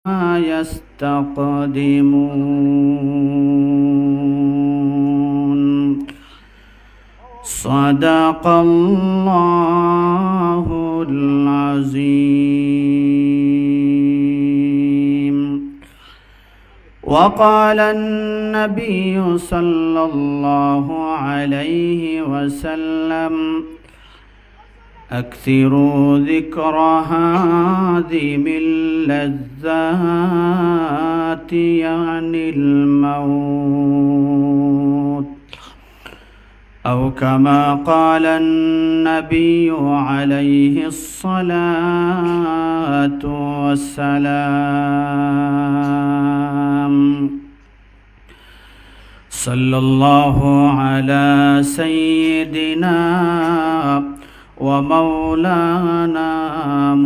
يستقدمون صدق الله العظيم. وقال النبي صلى الله عليه وسلم: أكثروا ذكر هادم اللذات يعني الموت، أو كما قال النبي عليه الصلاة والسلام. صلى الله على سيدنا ومولانا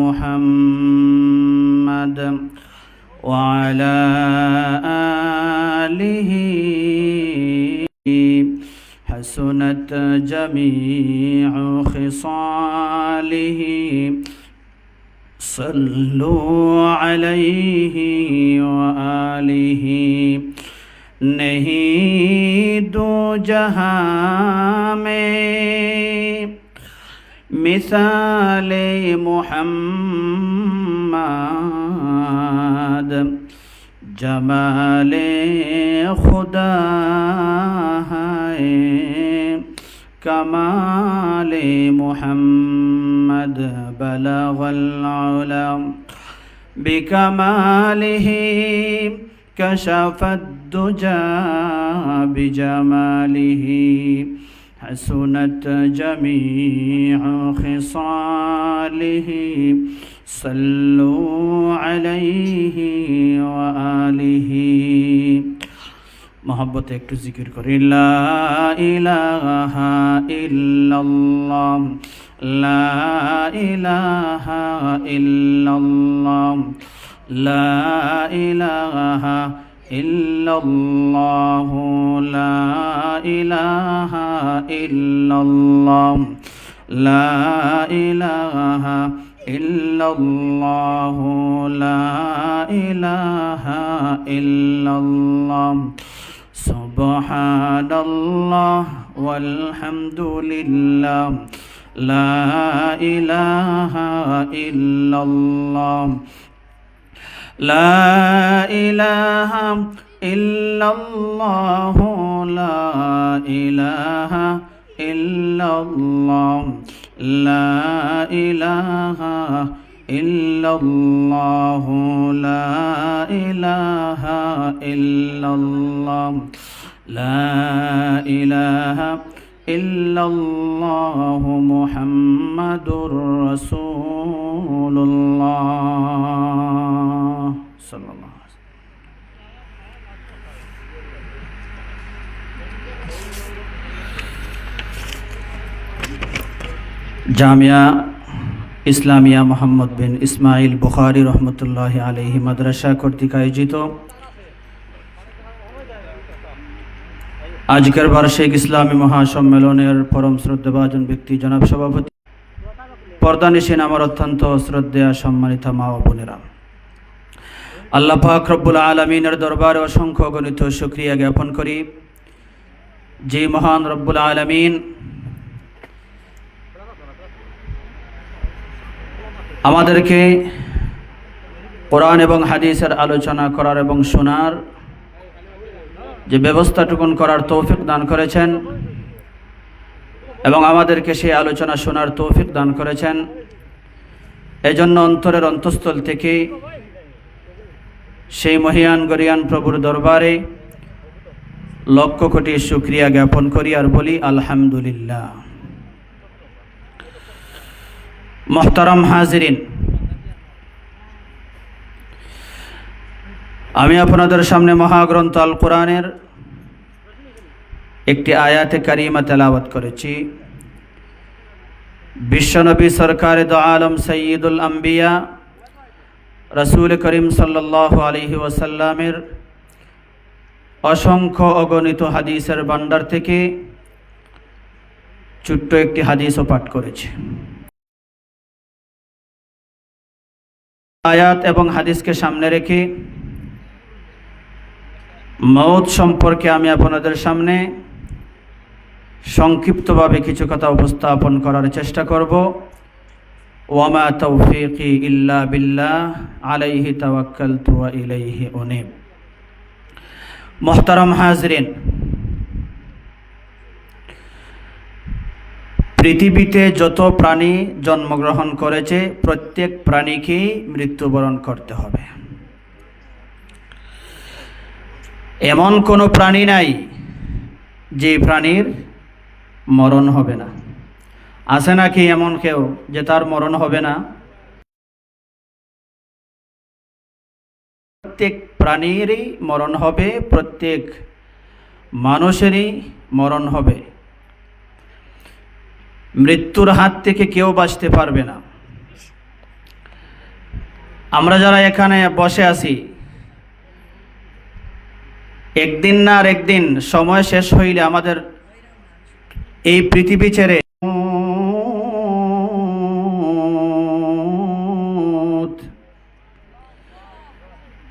محمد وعلى آله حسنت جميع خصاله. صلوا عليه وآله. नहीं दो जहां में मिसाले मुहम्मद, जमाले खुदा है कमाले मुहम्मद। बलगल उला बिकमालिही कशफत दुजा बिजमालिही। हसनत जमीअ खिसालिही। सल्लू अलैहि व आलिहि। मोहब्बत एकटू जिकिर करी। ला इलाहा इल्लल्लाह, ला इलाहा इल्लल्लाह, ला इलाहा इल्लल्लाह, ला इलाहा इल्लल्लाह, ला इलाहा इल्लल्लाह, ला इलाहा इल्लल्लाह। सुब्हानल्लाह वल्हम्दुलिल्लाह, ला इलाहा इल्लल्लाह, ला इलाहा इल्लल्लाह, ला इलाहा इल्लल्लाह, ला इलाहा इल्लल्लाह, ला इलाहा इल्लल्लाह, ला इलाहा इल्लल्लाह मुहम्मदुर रसूलुल्लाह सल्लल्लाहु अलैहि वसल्लम। जामिया ইসলামিয়া মোহাম্মদ বিন ইসমাইল বুখারী রহমতুল্লাহি আলাইহি মাদ্রাসা কর্তৃক আয়োজিত আজকের বার্ষিক ইসলামী মহাসম্মেলনের পরম শ্রদ্ধাভাজন ব্যক্তি জনাব সভাপতি, পর্দানিশীন আমার অত্যন্ত শ্রদ্ধেয় সম্মানিত মা ও বোনেরা, আল্লাহ পাক রব্বুল আলামিনের দরবারে অসংখ্য গণিত শুকরিয়া জ্ঞাপন করি যে মহান রব্বুল আলামিন আমাদেরকে কোরআন এবং হাদিসের আলোচনা করার এবং শোনার যে ব্যবস্থাটুকুন করার তৌফিক দান করেছেন এবং আমাদেরকে সেই আলোচনা শোনার তৌফিক দান করেছেন। এজন্য অন্তরের অন্তঃস্থল থেকে সেই মহিয়ান গরিয়ান প্রভুর দরবারে লক্ষ কোটি শুকরিয়া জ্ঞাপন করি আর বলি আলহামদুলিল্লাহ। মোহতারাম হাজিরিন, আমি আপনাদের সামনে মহাগ্রন্থ আল কোরআনের একটি আয়াতে কারিমা তেলাওয়াত করেছি। বিশ্বনবী সরকার দো আলম সৈয়দুল আম্বিয়া রসুল করিম সাল্লাল্লাহু আলাইহি ওয়াসাল্লামের অসংখ্য অগণিত হাদিসের ভান্ডার থেকে ছোট্ট একটি হাদিসও পাঠ করেছি। আয়াত এবং হাদিসকে সামনে রেখে মওত সম্পর্কে আমি আপনাদের সামনে সংক্ষিপ্তভাবে কিছু কথা উপস্থাপন করার চেষ্টা করব। ওয়ামা তৌফিকি ইল্লা বিল্লাহ আলাইহি তাওয়াক্কালতু ওয়া ইলাইহি উনীব। মুহতারাম হাজরিন, পৃথিবীতে যত প্রাণী জন্মগ্রহণ করেছে প্রত্যেক প্রাণীকেই মৃত্যুবরণ করতে হবে। এমন কোনো প্রাণী নাই যে প্রাণীর মরণ হবে না। আছে নাকি এমন কেউ যে তার মরণ হবে না? প্রত্যেক প্রাণীরই মরণ হবে, প্রত্যেক মানুষেরই মরণ হবে। মৃত্যুর হাত থেকে কেউ বাঁচতে পারবে না। আমরা যারা এখানে বসে আছি, একদিন না আর একদিন সময় শেষ হইলে আমাদের এই পৃথিবী ছেড়ে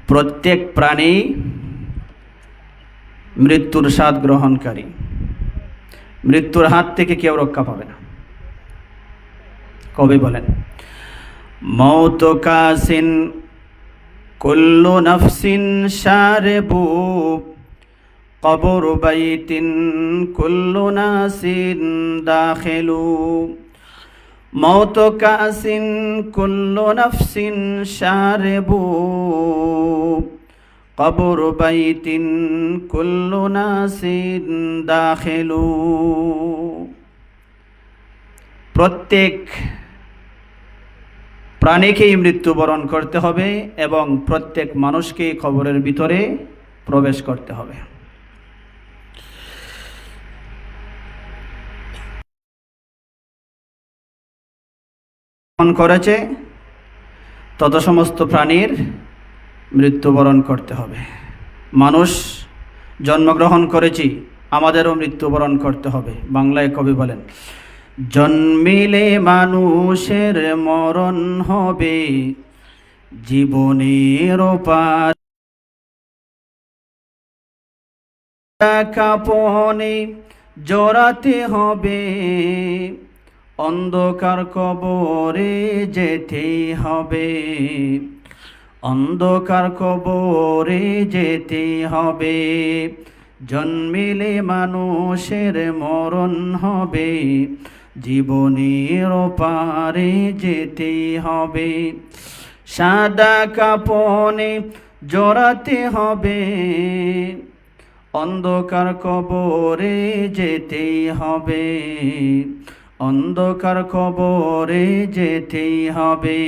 প্রত্যেক প্রাণী মৃত্যুর স্বাদ গ্রহণকারী। মৃত্যুর হাত থেকে কেউ রক্ষা পাবে না। কবি বলেন, মৌত কাসিন কুল্লু নাফসিন শারিবু কবর বাইতিন কুল্লু নাসিন দাখিলু। মৌত কাসিন কুল্লু নাফসিন শারিবু কবর বাইতিন কুল্লু নাসিন দাখিলু। প্রত্যেক প্রাণীকেই মৃত্যুবরণ করতে হবে এবং প্রত্যেক মানুষকেই কবরের ভিতরে প্রবেশ করতে হবে। করেছে তত সমস্ত প্রাণীর মৃত্যুবরণ করতে হবে। মানুষ জন্মগ্রহণ করেছি, আমাদেরও মৃত্যুবরণ করতে হবে। বাংলায় কবি বলেন, জন্মিলে মানুষের মরণ হবে, জীবনের পার কাপনে জড়াতে হবে, অন্ধকার কবরে যেতে হবে, অন্ধকার কবরে যেতে হবে। জন্মিলে মানুষের মরণ হবে, জীবনের পারে যেতে হবে। সাদা কাপনে জড়াতে হবে, অন্ধকার কবরে যেতে হবে, অন্ধকার কবরে যেতে হবে।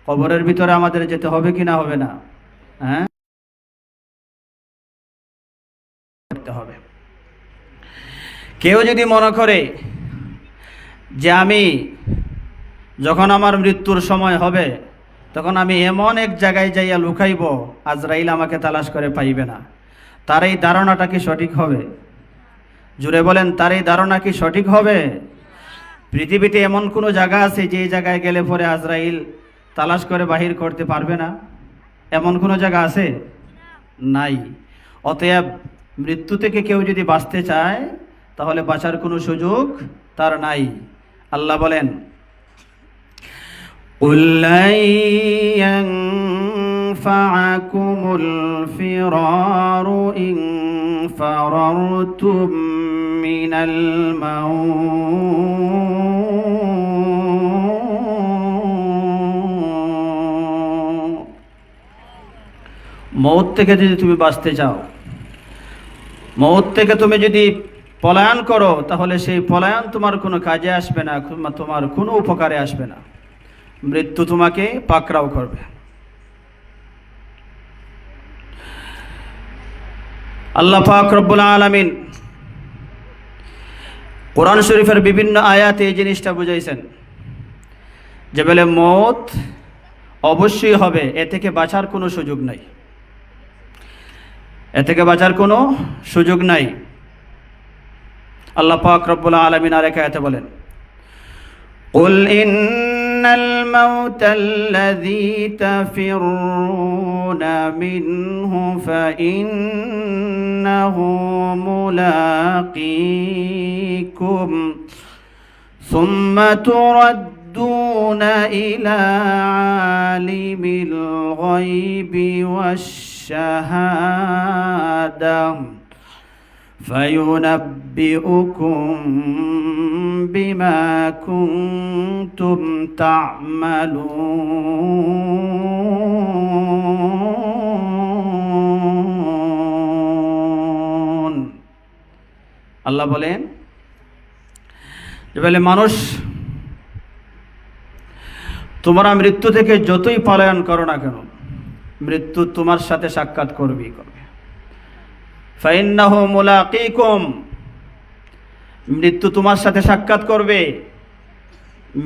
কবরের ভিতরে আমাদের যেতে হবে কি না হবে না? হ্যাঁ, করতে হবে। কেউ যদি মনে করে যে আমি যখন আমার মৃত্যুর সময় হবে তখন আমি এমন এক জায়গায় যাইয়া লুকাইব আজরাইল আমাকে তালাশ করে পাইবে না, তার এই ধারণাটা কি সঠিক হবে? জুড়ে বলেন, তার এই ধারণা কি সঠিক হবে? পৃথিবীতে এমন কোনো জায়গা আছে যে জায়গায় গেলে পরে আজরাইল তালাশ করে বাহির করতে পারবে না? এমন কোনো জায়গা আছে? নাই। অতএব মৃত্যু থেকে কেউ যদি বাঁচতে চায় তাহলে বাঁচার কোনো সুযোগ তার নাই। আল্লাহ বলেন, উল্লাই ইয়ানফাআকুমুল ফিরারু ইন ফারারতুম মিনাল মওত থেকে যদি তুমি বাঁচতে চাও, মওত থেকে তুমি যদি পলায়ন করো, তাহলে সেই পলায়ন তোমার কোনো কাজে আসবে না, তোমার কোনো উপকারে আসবে না। মৃত্যু তোমাকে পাকড়াও করবে। আল্লাহ পাক রব্বুল আলামিন কোরআন শরীফের বিভিন্ন আয়াতে এই জিনিসটা বুঝাইছেন যে বলে মওত অবশ্যই হবে, এ থেকে বাঁচার কোনো সুযোগ নাই, এ থেকে বাঁচার কোনো সুযোগ নাই। আল্লাহ পাক রব্বুল আলামিন আরেক আয়াতে বলেন, কুল ইন الموت الذي تفرون منه فإنه ملاقيكم ثم تردون إلى عالم الغيب والشهادة فينبئكم بما كنتم تعملون আল্লাহ বলেন যে বলে মানুষ তোমরা মৃত্যু থেকে যতই পলায়ন করো না কেন মৃত্যু তোমার সাথে সাক্ষাৎ করবেই করবে ফাইন্নাহু মুলাকিকুম মৃত্যু তোমার সাথে সাক্ষাৎ করবে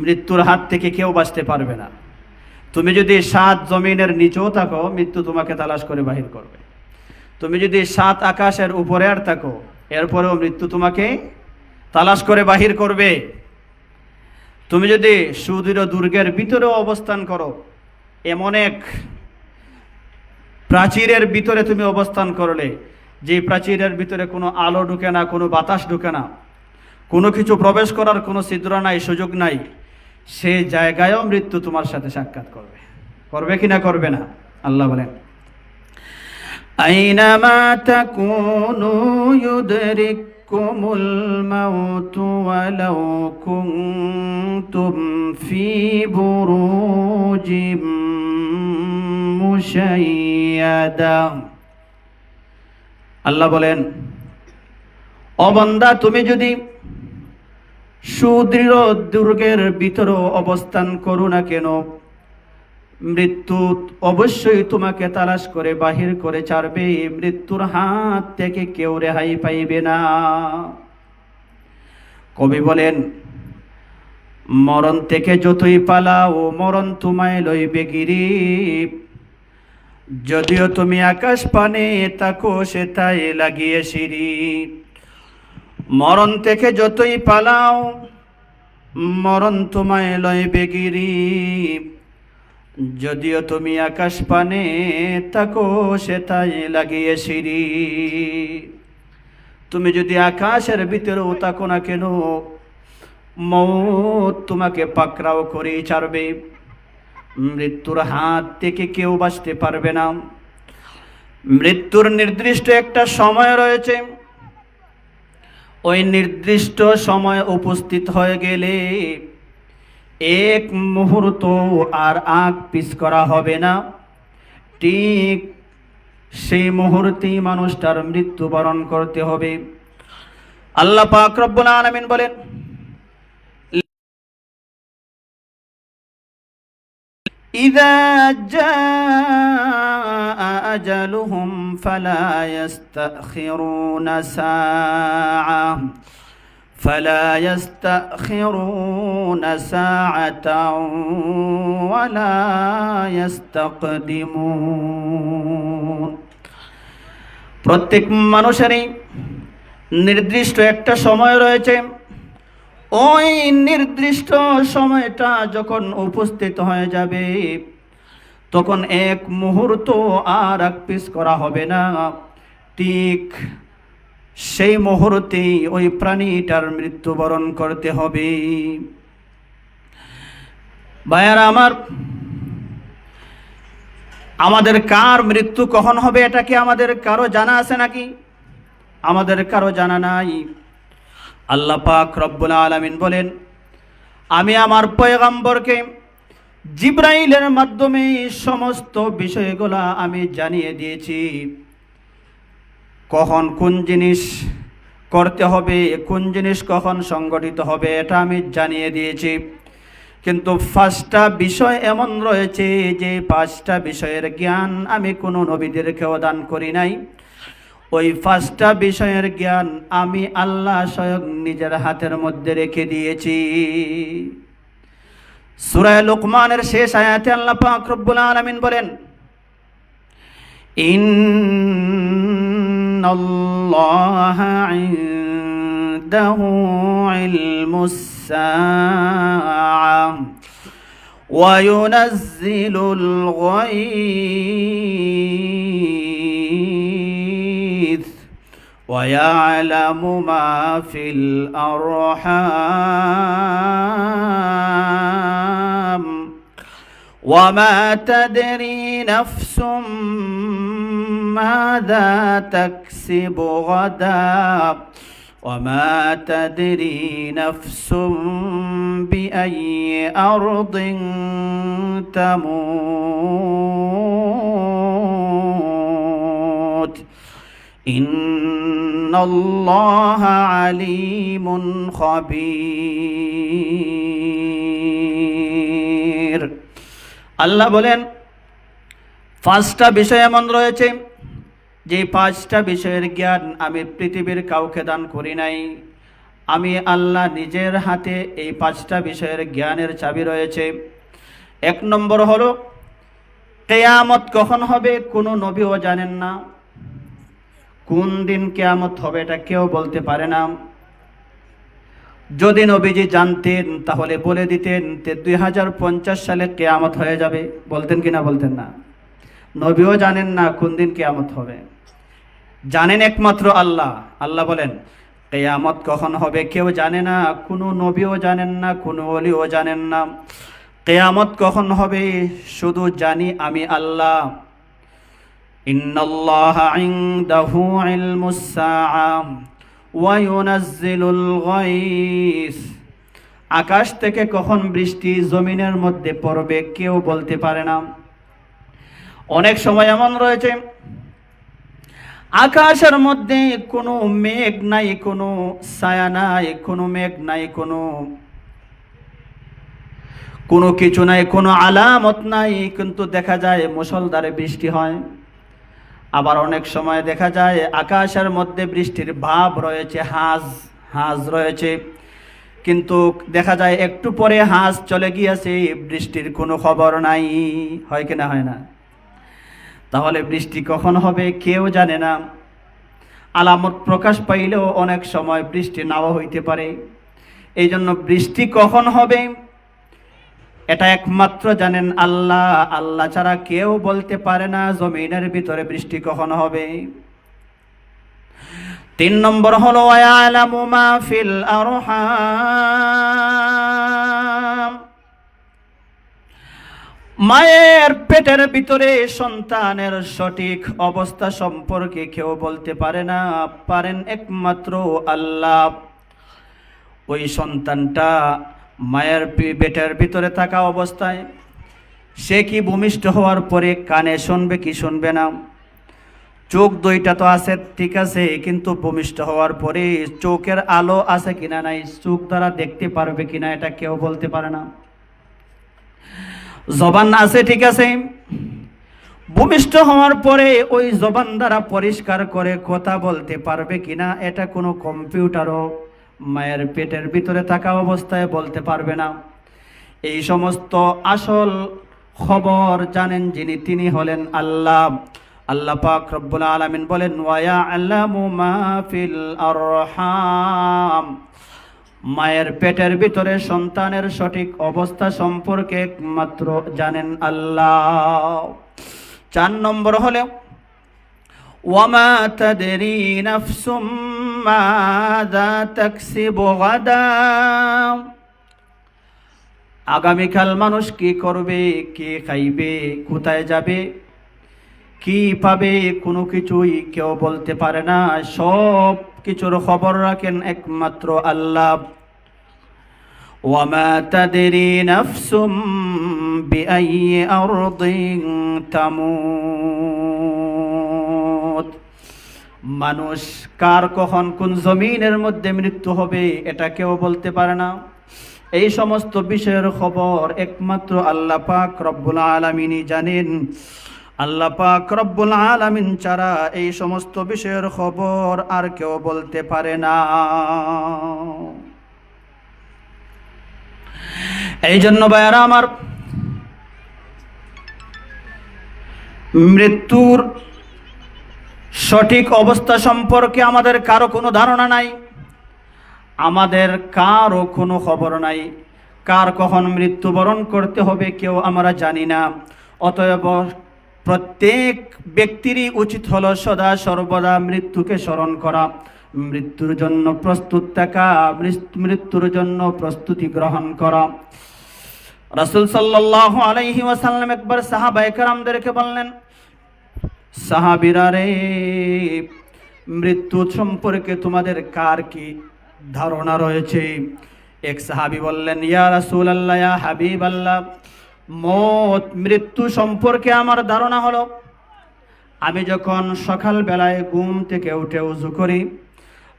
মৃত্যুর হাত থেকে কেউ বাঁচতে পারবে না তুমি যদি 7 জমিনের নিচেও থাকো মৃত্যু তোমাকে তালাশ করে বাহির করবে তুমি যদি 7 আকাশের উপরে আর থাকো এরপরেও মৃত্যু তোমাকে তালাশ করে বাহির করবে তুমি যদি সুদৃঢ় দুর্গের ভিতরেও অবস্থান করো এমন এক প্রাচীরের ভিতরে তুমি অবস্থান করলে যে প্রাচীরের ভিতরে কোনো আলো ঢুকে না কোনো বাতাস ঢুকে না কোনো কিছু প্রবেশ করার কোনো ছিদ্র নাই সুযোগ নাই সে জায়গায়ও মৃত্যু তোমার সাথে সাক্ষাৎ করবে করবে কি না করবে না আল্লাহ বলেন আইনামা তাকুনু ইউদরিকুমুল মাউতু ওয়ালাউ কুনতুম ফি বুরুজিম মুশাইয়াদা আল্লাহ বলেন ও বান্দা তুমি যদি সুদৃঢ় দুর্গের ভিতরে অবস্থান করো না কেন মৃত্যু অবশ্যই তোমাকে তালাশ করে বাহির করে ছাড়বে মৃত্যুর হাত থেকে কেউ রেহাই পাইবে না কবি বলেন মরণ থেকে যতই পালাও মরণ তোমায় লইবে গিরি যদিও তুমি আকাশ পানে তাকো সে তাই লাগিয়ে সিঁড়ি মরণ থেকে যতই পালাও মরণ তোমায় লইবে গিরি যদিও তুমি আকাশ পানে তাকো সে তাই লাগিয়ে সিঁড়ি তুমি যদি আকাশের ভিতরেও তাকো না কেন মৌত তোমাকে পাকড়াও করে ছাড়বে মৃত্যুর হাত থেকে কেউ বাঁচতে পারবে না মৃত্যুর নির্দিষ্ট একটা সময় রয়েছে ওই নির্দিষ্ট সময় উপস্থিত হয়ে গেলে এক মুহূর্ত আর আগ পিছ করা হবে না ঠিক সেই মুহূর্তেই মানুষটার মৃত্যুবরণ করতে হবে আল্লাহ পাক রব্বুল আলামিন বলেন إذا جاء أجلهم فلا يستأخرون ساعة ولا يستقدمون প্রত্যেক মানুষেরই নির্দিষ্ট একটা সময় রয়েছে ওই নির্দিষ্ট সময়টা যখন উপস্থিত হয়ে যাবে তখন এক মুহূর্ত আর আগ পিছ করা হবে না ঠিক সেই মুহূর্তেই ওই প্রাণীটার মৃত্যুবরণ করতে হবে ভাইয়ারা আমার আমাদের কার মৃত্যু কখন হবে এটা কি আমাদের কারো জানা আছে নাকি আমাদের কারো জানা নাই আল্লাহ পাক রব্বুল আলামিন বলেন আমি আমার পয়গম্বরকে জিবরাইলের মাধ্যমে সমস্ত বিষয়গুলো আমি জানিয়ে দিয়েছি কখন কোন জিনিস করতে হবে কোন জিনিস কখন সংগঠিত হবে এটা আমি জানিয়ে দিয়েছি কিন্তু 5টা বিষয় এমন রয়েছে যে 5টা বিষয়ের জ্ঞান আমি কোনো নবীদেরকেও দান করি নাই ওই 5টা বিষয়ের জ্ঞান আমি আল্লাহ স্বয়ং নিজের হাতের মধ্যে রেখে দিয়েছি সূরা লুকমানের শেষ আয়াতে আল্লাহ পাক রব্বুল আলামিন বলেন ইন্নাল্লাহা ইনদাহু ইলমুস সাআ وينزل الغيث ويعلم ما في الأرحام وما تدري نفس ماذا تكسب غدا وما تدري نفس بأي أرض تموت إن الله عليم خبير আল্লাহ বলেন পাঁচটা বিষয় এমন রয়েছে যে পাঁচটা বিষয়ের জ্ঞান আমি পৃথিবীর কাউকে দান করি নাই। আমি আল্লাহ নিজের হাতে এই পাঁচটা বিষয়ের জ্ঞানের চাবি রয়েছে। এক নম্বর হলো কিয়ামত কখন হবে কোনো নবীও জানেন না। কোন দিন কিয়ামত হবে এটা কেউ বলতে পারে না। যদি নবীজি জানতেন তাহলে বলে দিতেন যে 2050 সালে কিয়ামত হয়ে যাবে, বলতেন কিনা? বলতেন না। নবীও জানেন না কোন দিন কিয়ামত হবে, জানেন একমাত্র আল্লাহ। আল্লাহ বলেন কিয়ামত কখন হবে কেউ জানে না, কোনো নবীও জানেন না, কোনো ওলিও জানেন না। কিয়ামত কখন হবে শুধু জানি আমি আল্লাহ। ইন্নাল্লাহা ইনদাহু ইলমুস সাআ ওয়া ইউনাজ্জিলুল গায়স। আকাশ থেকে কখন বৃষ্টি জমিনের মধ্যে পড়বে কেউ বলতে পারে না। অনেক সময় এমন রয়েছে আকাশের মধ্যে কোনো মেঘ নাই, কোনো ছায়া নাই, কোনো মেঘ নাই, কোনো কিছু নাই, কোনো আলামত নাই, কিন্তু দেখা যায় মুষলধারে বৃষ্টি হয়। আবার অনেক সময় দেখা যায় আকাশের মধ্যে বৃষ্টির ভাব রয়েছে, হাঁস রয়েছে, কিন্তু দেখা যায় একটু পরে হাঁস চলে গিয়েছে, বৃষ্টির কোনো খবর নাই। হয় কিনা? হয় না? তাহলে বৃষ্টি কখন হবে কেউ জানে না। আলামত প্রকাশ পাইলেও অনেক সময় বৃষ্টি নাও হইতে পারে। এই জন্য বৃষ্টি কখন হবে এটা একমাত্র জানেন আল্লাহ। আল্লাহ ছাড়া কেউ বলতে পারে না জমিনের ভিতরে বৃষ্টি কখন হবে। 3 নম্বর হলো ওয়ায়ালামু মা ফিল আরহাম। মায়ের পেটের ভিতরে সন্তানের সঠিক অবস্থা সম্পর্কে কেউ বলতে পারে না, পারেন একমাত্র আল্লাহ। ওই সন্তানটা মায়ের পেটের ভিতরে থাকা অবস্থায় সে কি ভূমিষ্ঠ হওয়ার পরে কানে শুনবে কি শুনবে না? চোখ দুইটা তো আছে ঠিক আছে, কিন্তু ভূমিষ্ঠ হওয়ার পরে চোখের আলো আছে কিনা নাই, চোখ দ্বারা দেখতে পারবে কিনা এটা কেউ বলতে পারে না। জবান আছে ঠিক আছে, ভূমিষ্ঠ হওয়ার পরে ওই জবান দ্বারা পরিষ্কার করে কথা বলতে পারবে কিনা এটা কোনো কম্পিউটারও মায়ের পেটের ভিতরে থাকা অবস্থায় বলতে পারবে না। এই সমস্ত আসল খবর জানেন যিনি, তিনি হলেন আল্লাহ। আল্লাহ পাক রব্বুল আলামিন বলেন ওয়ায়ালামু মা ফিল আরহাম। মায়ের পেটের ভিতরে সন্তানের সঠিক অবস্থা সম্পর্কে একমাত্র জানেন আল্লাহ। 4 নম্বর হলো ওয়ামা তাদরি নাফসুম মাযা তাকসিবু গাদা। আগামীকাল মানুষ কি করবে, কি খাইবে, কোথায় যাবে, কি পাবে, কোনো কিছুই কেউ বলতে পারে না। সব কিছুর খবর রাখেন একমাত্র আল্লাহ। ওয়ামা তাদরি নাফসুম বিআইয়ি আরদিন তামুত। মানুষ কার কখন কোন জমিনের মধ্যে মৃত্যু হবে এটা কেউ বলতে পারে না। এই সমস্ত বিষয়ের খবর একমাত্র আল্লাহ পাক রব্বুল আলামিনই জানেন। আল্লাহ পাক রব্বুল আলামিন ছাড়া এই সমস্ত বিষয়ের খবর আর কেউ বলতে পারে না। এই জন্য ভাইয়ারা আমার, মৃত্যুর সঠিক অবস্থা সম্পর্কে আমাদের কারো কোনো ধারণা নাই, আমাদের কারো কোনো খবর নাই। কার কখন মৃত্যুবরণ করতে হবে কেউ আমরা জানি না। অতএব প্রত্যেক ব্যক্তিরই উচিত হলো সদা সর্বদা মৃত্যুকে স্মরণ করা, মৃত্যুর জন্য প্রস্তুত থাকা, মৃত্যুর জন্য প্রস্তুতি গ্রহণ করা। রাসূল সাল্লাল্লাহু আলাইহি ওয়াসাল্লাম একবার সাহাবায়ে কেরামদেরকে বললেন, সাহাবীরা রে, মৃত্যু সম্পর্কে তোমাদের কার কি ধারণা রয়েছে? এক সাহাবী বললেন, ইয়া রাসূলুল্লাহ, ইয়া হাবিবাল্লাহ, মৃত্যু সম্পর্কে আমার ধারণা হলো, আমি যখন সকাল বেলায় ঘুম থেকে উঠে ওযু করি,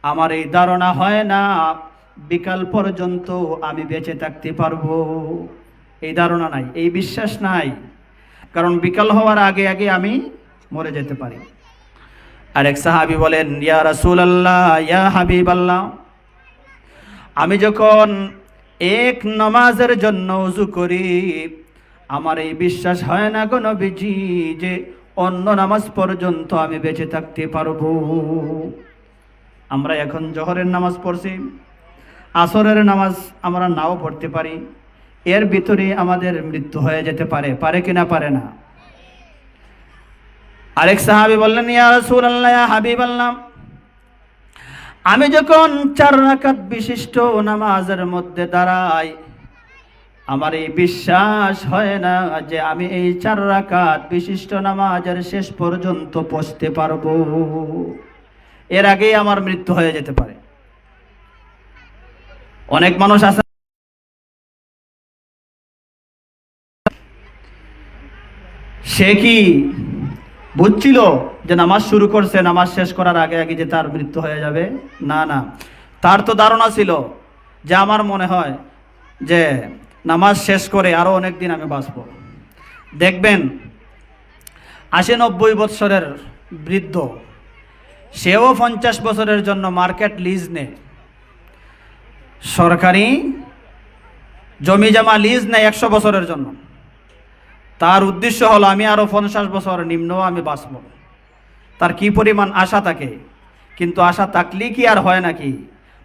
আমার এই ধারণা হয় না বিকাল পর্যন্ত আমি বেঁচে থাকতে পারবো। এই ধারণা নাই, এই বিশ্বাস নাই, কারণ বিকাল হওয়ার আগে আগে আমি মরে যেতে পারি। আরেক সাহাবী বলেন, ইয়া রাসূলুল্লাহ, ইয়া হাবিবাল্লাহ, আমি যখন এক নামাজের জন্য ওযু করি, আমার এই বিশ্বাস হয় না গো নবীজি যে অন্য নামাজ পর্যন্ত আমি বেঁচে থাকতে পারবো। আমরা এখন জোহরের নামাজ পড়ছি, আসরের নামাজ আমরা নাও পড়তে পারি, এর ভিতরে আমাদের মৃত্যু হয়ে যেতে পারে, পারে কিনা পারে না? আরেক সাহাবী বললেন, ইয়া রাসূলুল্লাহ, ইয়া হাবিবাল্লাহ, আমি যখন 4 রাকাত বিশিষ্ট নামাজের মধ্যে দাঁড়াই, আমার এই বিশ্বাস হয় না যে আমি এই 4 রাকাত বিশিষ্ট নামাজের শেষ পর্যন্ত পৌঁছতে পারবো, এর আগেই আমার মৃত্যু হয়ে যেতে পারে। অনেক মানুষ আছে সে কি বুঝছিল যে নামাজ শুরু করছে, নামাজ শেষ করার আগে আগে যে তার মৃত্যু হয়ে যাবে? না না, তার তো ধারণা ছিল যে আমার মনে হয় যে নামাজ শেষ করে আরো অনেক দিন আমি বাঁচব। দেখবেন 80-90 বৎসরের বৃদ্ধ, সেও 50 বছরের জন্য মার্কেট লিজ নেয়, সরকারি জমি জমা লিজ নেয় 100 বছরের জন্য। তার উদ্দেশ্য হলো আমি আরো 50 বছর নিম্ন আমি বাঁচব। তার কি পরিমাণ আশা থাকে, কিন্তু আশা থাকলে কি আর হয় নাকি?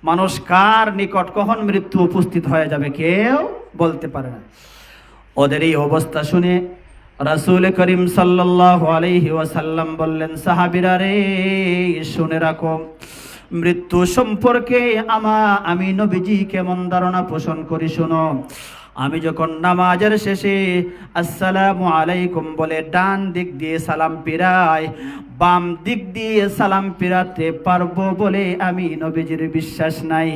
মানুষ কার নিকট কখন মৃত্যু উপস্থিত হয়ে যাবে কেউ বলতে পারে না। ওদের এই অবস্থা শুনে রাসূল করিম সাল্লাল্লাহু আলাইহি ওয়াসাল্লাম বললেন, সাহাবীরা রে, শুনে রাখো, মৃত্যু সম্পর্কে আমি নবীজি কেমন ধারণা পোষণ করি শোনো। আমি যখন নামাজের শেষে আসসালামু আলাইকুম বলে ডান দিক দিয়ে সালাম ফিরাই, বাম দিক দিয়ে সালাম ফিরাতে পারবো বলে আমি নবীজির বিশ্বাস নাই।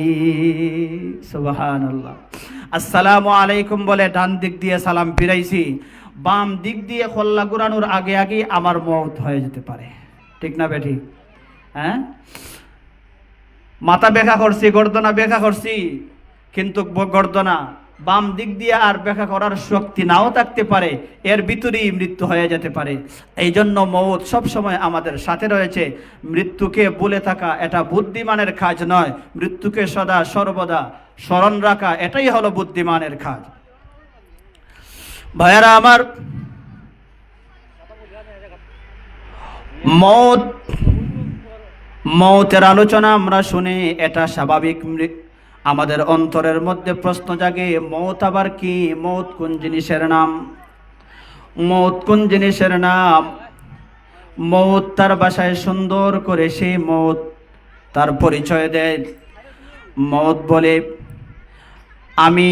সুবহানাল্লাহ। আসসালামু আলাইকুম বলে ডান দিক দিয়ে সালাম ফিরাইছি, বাম দিক দিয়ে খল্লা ঘুরানোর আগে আগে আমার মওত হয়ে যেতে পারে। ঠিক না বেঠিক? হ্যাঁ, মাথা ব্যাখ্যা করছি, গর্দনা ব্যাখ্যা করছি, কিন্তু গর্দনা বাম দিক দিয়ে আর ব্যাখ্যা করার শক্তি নাও থাকতে পারে, এর ভিতরেই মৃত্যু হয়ে যেতে পারে। এই জন্য মওত সবসময় আমাদের সাথে রয়েছে। মৃত্যুকে ভুলে থাকা এটা বুদ্ধিমানের কাজ নয়, মৃত্যুকে সদা সর্বদা স্মরণ রাখা এটাই হলো বুদ্ধিমানের কাজ। ভাইয়ারা আমার, মওতের আলোচনা আমরা শুনে এটা স্বাভাবিক, আমাদের অন্তরের মধ্যে প্রশ্ন জাগে, মওত আবার কি? মওত কোন জিনিসের নাম? মওত কোন জিনিসের নাম? মওত তার ভাষায় সুন্দর করে সেই মওত তার পরিচয় দেয়। মওত বলে, আমি